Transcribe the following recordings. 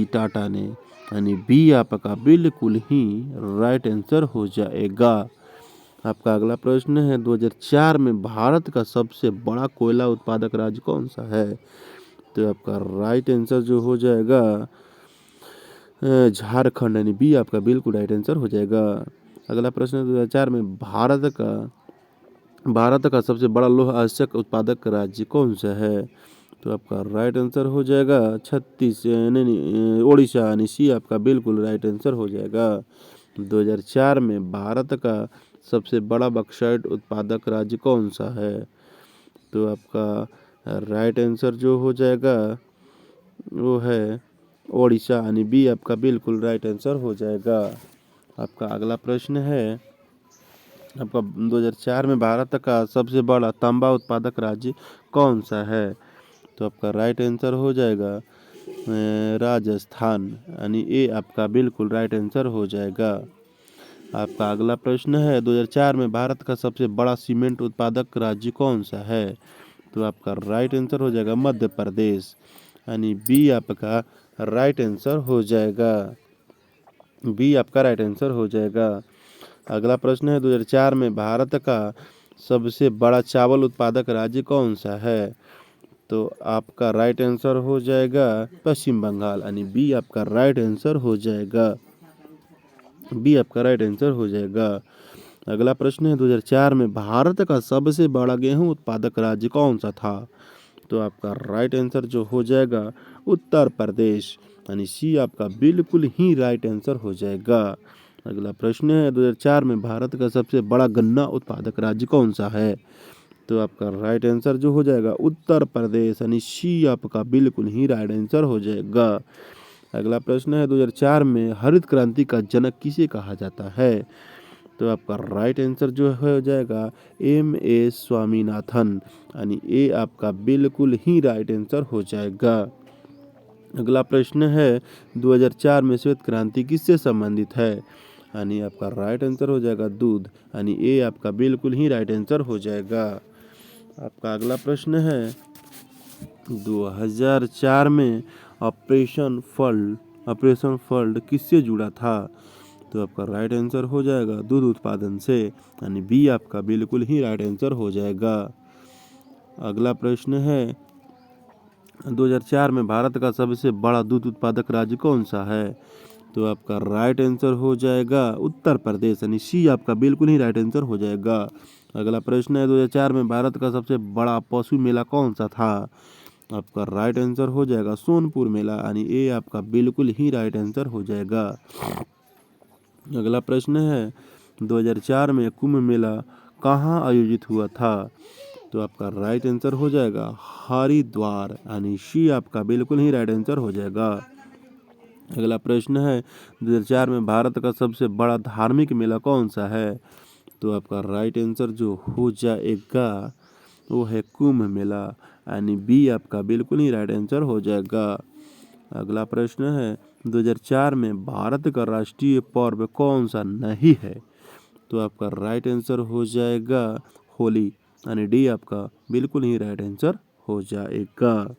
जी टाटा ने, यानी बी आपका बिल्कुल ही राइट आंसर हो जाएगा। आपका अगला प्रश्न है 2004 में भारत का सबसे बड़ा कोयला उत्पादक राज्य कौन सा है? तो आपका राइट आंसर जो हो जाएगा झारखंड, यानी बी आपका बिल्कुल राइट आंसर हो जाएगा। अगला प्रश्न 2004 में भारत का सबसे बड़ा लौह अयस्क उत्पादक राज्य कौन सा है? तो आपका राइट आंसर हो जाएगा ओडिशा, यानी सी आपका बिल्कुल राइट आंसर हो जाएगा। 2004 में भारत का सबसे बड़ा बॉक्साइट उत्पादक राज्य कौन सा है? तो आपका राइट आंसर जो हो जाएगा वो है ओडिशा, यानी बी आपका बिल्कुल राइट आंसर हो जाएगा। आपका अगला प्रश्न है आपका 2004 में भारत का सबसे बड़ा तांबा उत्पादक राज्य कौन सा है? तो आपका राइट आंसर हो जाएगा राजस्थान, यानी ए आपका बिल्कुल राइट आंसर हो जाएगा। आपका अगला प्रश्न है 2004 में भारत का सबसे बड़ा सीमेंट उत्पादक राज्य कौन सा है? तो आपका राइट आंसर हो जाएगा मध्य प्रदेश, यानी बी आपका राइट आंसर हो जाएगा। बी आपका राइट आंसर हो जाएगा। अगला प्रश्न है 2004 में भारत का सबसे बड़ा चावल उत्पादक राज्य कौन सा है? तो आपका राइट आंसर हो जाएगा पश्चिम बंगाल, यानी बी आपका राइट आंसर हो जाएगा। बी आपका राइट आंसर हो जाएगा। अगला प्रश्न है 2004 में भारत का सबसे बड़ा गेहूं उत्पादक राज्य कौन सा था? तो आपका राइट आंसर जो हो जाएगा उत्तर प्रदेश, यानी सी आपका बिल्कुल ही राइट आंसर हो जाएगा। अगला प्रश्न है 2004 में भारत का सबसे बड़ा गन्ना उत्पादक राज्य कौन सा है? तो आपका राइट आंसर जो हो जाएगा उत्तर प्रदेश, यानी सी आपका बिल्कुल ही राइट आंसर हो जाएगा। अगला प्रश्न है 2004 में हरित क्रांति का जनक किसे कहा जाता है? तो आपका राइट आंसर जो हो जाएगा M.A. स्वामीनाथन, यानी ए आपका बिल्कुल ही राइट आंसर हो जाएगा। अगला प्रश्न है 2004 में श्वेत क्रांति किससे संबंधित है? यानी आपका राइट आंसर हो जाएगा दूध, यानी ए आपका बिल्कुल ही राइट आंसर हो जाएगा। आपका अगला प्रश्न है 2004 में ऑपरेशन फ्लड किससे जुड़ा था? तो आपका राइट आंसर हो जाएगा दूध उत्पादन से, यानी बी आपका बिल्कुल ही राइट आंसर हो जाएगा। अगला प्रश्न है 2004 में भारत का सबसे बड़ा दूध उत्पादक राज्य कौन सा है? तो आपका राइट आंसर हो जाएगा उत्तर प्रदेश, यानी सी आपका बिल्कुल ही राइट आंसर हो जाएगा। अगला प्रश्न है 2004 में भारत का सबसे बड़ा पशु मेला कौन सा था? आपका राइट आंसर हो जाएगा सोनपुर मेला, यानी ए आपका बिल्कुल ही राइट आंसर हो जाएगा। अगला प्रश्न है 2004 में कुंभ मेला कहाँ आयोजित हुआ था? तो आपका राइट आंसर हो जाएगा हरिद्वार, यानी सी आपका बिल्कुल ही राइट आंसर हो जाएगा। अगला प्रश्न है 2004 में भारत का सबसे बड़ा धार्मिक मेला कौन सा है? तो आपका राइट आंसर जो हो जाएगा वो है कुंभ मेला, यानी बी आपका बिल्कुल ही राइट आंसर हो जाएगा। अगला प्रश्न है 2004 में भारत का राष्ट्रीय पर्व कौन सा नहीं है? तो आपका राइट आंसर हो जाएगा होली, यानी डी आपका बिल्कुल ही राइट आंसर हो जाएगा।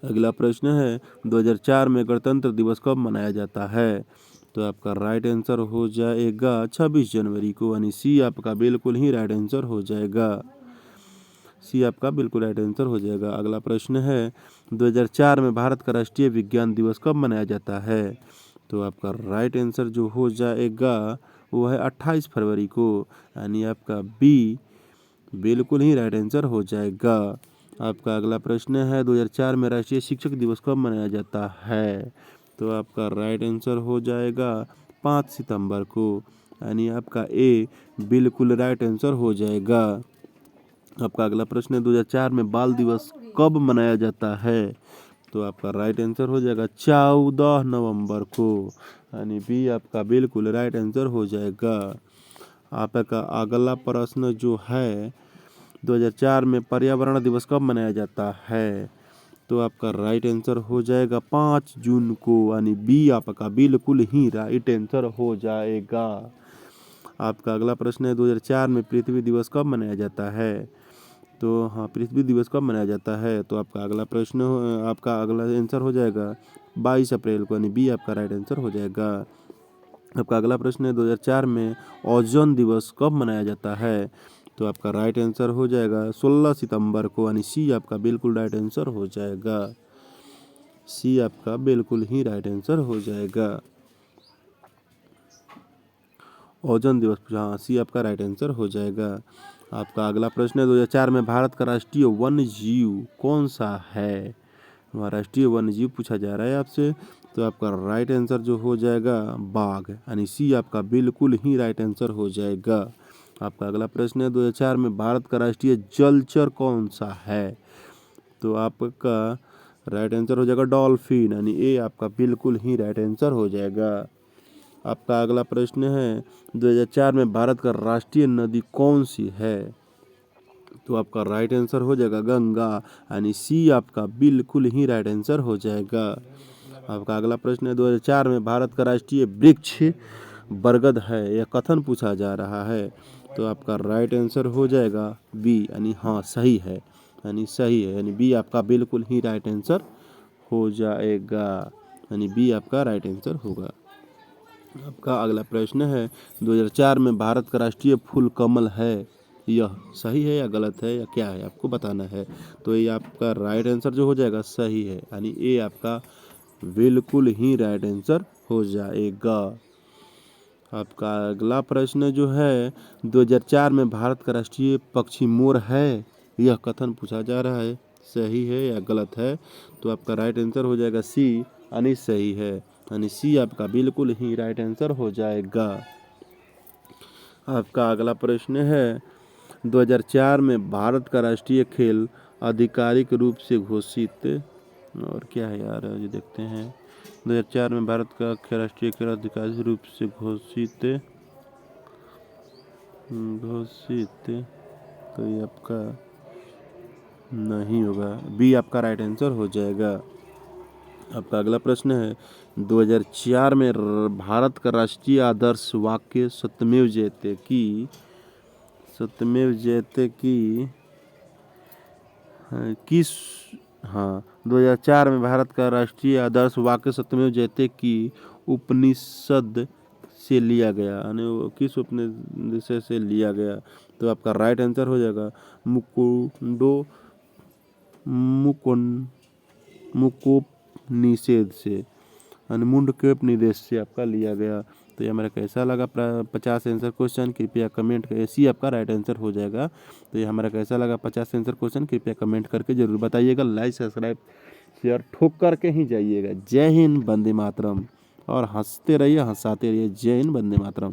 अगला प्रश्न है 2004 में गणतंत्र दिवस कब मनाया जाता है? तो आपका राइट आंसर हो जाएगा 26 जनवरी को, यानी सी आपका बिल्कुल ही राइट आंसर हो जाएगा। सी आपका बिल्कुल राइट आंसर हो जाएगा। अगला प्रश्न है 2004 में भारत का राष्ट्रीय विज्ञान दिवस कब मनाया जाता है? तो आपका राइट आंसर जो हो जाएगा वो है 28 फरवरी को, यानी आपका बी बिल्कुल ही राइट आंसर हो जाएगा। आपका अगला प्रश्न है 2004 में राष्ट्रीय शिक्षक दिवस कब मनाया जाता है? तो आपका राइट आंसर हो जाएगा 5 सितंबर को, यानी आपका ए बिल्कुल राइट आंसर हो जाएगा। आपका अगला प्रश्न है 2004 में बाल दिवस कब मनाया जाता है? तो आपका राइट आंसर हो जाएगा 14 नवंबर को, यानी बी आपका बिल्कुल राइट आंसर हो जाएगा। आपका अगला प्रश्न जो है 2004 में पर्यावरण दिवस कब मनाया जाता है? तो आपका राइट आंसर हो जाएगा 5 जून को, यानी बी आपका बिल्कुल ही राइट आंसर हो जाएगा। आपका अगला प्रश्न है 2004 में पृथ्वी दिवस कब मनाया जाता है? तो हाँ, पृथ्वी दिवस कब मनाया जाता है? तो आपका अगला प्रश्न आपका अगला आंसर हो जाएगा 22 अप्रैल को, यानी बी आपका राइट आंसर हो जाएगा। आपका अगला प्रश्न है 2004 में ओजोन दिवस कब मनाया जाता है? तो आपका राइट आंसर हो जाएगा 16 सितंबर को, यानी सी आपका बिल्कुल राइट आंसर हो जाएगा। सी आपका बिल्कुल ही राइट आंसर हो जाएगा। ओजोन दिवस पूछा, हाँ सी आपका राइट आंसर हो जाएगा। आपका अगला प्रश्न है 2004 में भारत का राष्ट्रीय वन्य जीव कौन सा है? राष्ट्रीय वन्य जीव पूछा जा रहा है आपसे, तो आपका राइट आंसर जो हो जाएगा बाघ, यानी सी आपका बिल्कुल ही राइट आंसर हो जाएगा। आपका अगला प्रश्न है 2004 में भारत का राष्ट्रीय जलचर कौन सा है? तो आपका राइट आंसर हो जाएगा डॉल्फिन, यानी ए आपका बिल्कुल ही राइट आंसर हो जाएगा। आपका अगला प्रश्न है 2004 में भारत का राष्ट्रीय नदी कौन सी है? तो आपका राइट आंसर हो जाएगा गंगा, यानी सी आपका बिल्कुल ही राइट आंसर हो जाएगा। आपका अगला प्रश्न है 2004 में भारत का राष्ट्रीय वृक्ष बरगद है, यह कथन पूछा जा रहा है। तो आपका राइट आंसर हो जाएगा बी, यानी हाँ सही है, यानी सही है, यानी बी आपका बिल्कुल ही राइट आंसर हो जाएगा, यानी बी आपका राइट आंसर होगा। आपका अगला प्रश्न है 2004 में भारत का राष्ट्रीय फूल कमल है, यह सही है या गलत है या क्या है, आपको बताना है। तो ये आपका राइट आंसर जो हो जाएगा सही है, यानी ए आपका बिल्कुल ही राइट आंसर हो जाएगा। आपका अगला प्रश्न जो है 2004 में भारत का राष्ट्रीय पक्षी मोर है, यह कथन पूछा जा रहा है, सही है या गलत है। तो आपका राइट आंसर हो जाएगा सी, यानी सही है, यानी सी आपका बिल्कुल ही राइट आंसर हो जाएगा। आपका अगला प्रश्न है 2004 में भारत का राष्ट्रीय खेल आधिकारिक रूप से घोषित, और क्या है यार ये देखते हैं। 2004 में भारत का राष्ट्रीय खेल आधिकारिक रूप से घोषित, तो ये आपका नहीं होगा, बी आपका राइट आंसर हो जाएगा। आपका अगला प्रश्न है 2004 में भारत का राष्ट्रीय आदर्श वाक्य सत्यमेव जयते की किस, हाँ 2004 में भारत का राष्ट्रीय आदर्श वाक्य सत्यमेव जयते की उपनिषद से लिया गया, यानी वो किस उपनिषद से लिया गया। तो आपका राइट आंसर हो जाएगा मुकोपनिषद से, यानी मुंडकोपनिषद से आपका लिया गया। तो ये हमारा कैसा लगा 50 आंसर क्वेश्चन, कृपया कमेंट करें, सी आपका राइट आंसर हो जाएगा। तो ये हमारा कैसा लगा 50 आंसर क्वेश्चन, कृपया कमेंट करके जरूर बताइएगा। लाइक सब्सक्राइब शेयर ठोक करके ही जाइएगा। जय हिंद, वंदे मातरम, और हंसते रहिए, हंसाते रहिए। जय हिंद, वंदे मातरम।